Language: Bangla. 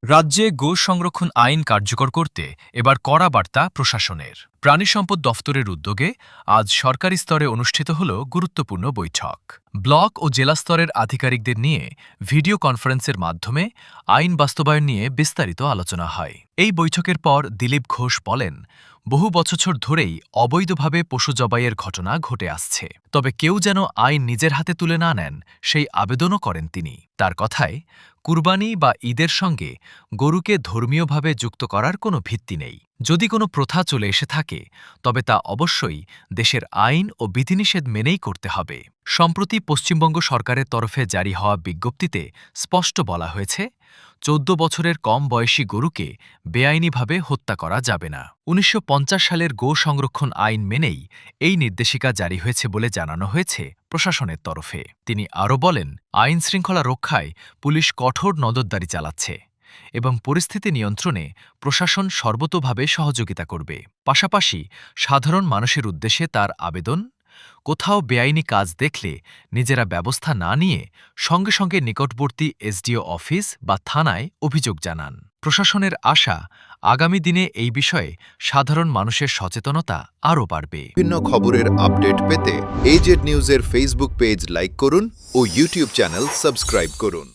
রাজ্যে গো সংরক্ষণ আইন কার্যকর করতে এবার কড়া বার্তা প্রশাসনের। প্রাণী সম্পদ দফতরের উদ্যোগে আজ সরকারি স্তরে অনুষ্ঠিত হল গুরুত্বপূর্ণ বৈঠক। ব্লক ও জেলা স্তরের আধিকারিকদের নিয়ে ভিডিও কনফারেন্সের মাধ্যমে আইন বাস্তবায়ন নিয়ে বিস্তারিত আলোচনা হয়। এই বৈঠকের পর দিলীপ ঘোষ বলেন, বহু বছর ধরেই অবৈধভাবে পশু জবাইয়ের ঘটনা ঘটে আসছে, তবে কেউ যেন আইন নিজের হাতে তুলে না নেন সেই আবেদনও করেন তিনি। তার কথায়, কুরবানি বা ঈদের সঙ্গে গরুকে ধর্মীয়ভাবে যুক্ত করার কোনো ভিত্তি নেই। যদি কোনো প্রথা চলে এসে থাকে তবে তা অবশ্যই দেশের আইন ও বিধিনিষেধ মেনেই করতে হবে। সম্প্রতি পশ্চিমবঙ্গ সরকারের তরফে জারি হওয়া বিজ্ঞপ্তিতে স্পষ্ট বলা হয়েছে, ১৪ বছরের কম বয়সী গরুকে বেআইনিভাবে হত্যা করা যাবে না। ১৯৫০ সালের গো সংরক্ষণ আইন মেনেই এই নির্দেশিকা জারি হয়েছে বলে জানানো হয়েছে প্রশাসনের তরফে। তিনি আরও বলেন, আইন শৃঙ্খলা রক্ষায় পুলিশ কঠোর নজরদারি চালাচ্ছে এবং পরিস্থিতি নিয়ন্ত্রণে প্রশাসন সর্বতোভাবে সহযোগিতা করবে। পাশাপাশি সাধারণ মানুষের উদ্দেশ্যে তার আবেদন, কোথাও বেআইনি কাজ দেখলে নিজেরা ব্যবস্থা না নিয়ে সঙ্গে সঙ্গে নিকটবর্তী এসডিও অফিস বা থানায় অভিযোগ জানান। প্রশাসনের আশা, আগামী দিনে এই বিষয়ে সাধারণ মানুষের সচেতনতা আরও বাড়বে। বিভিন্ন খবরের আপডেট পেতে এজেড নিউজের ফেসবুক পেজ লাইক করুন ও ইউটিউব চ্যানেল সাবস্ক্রাইব করুন।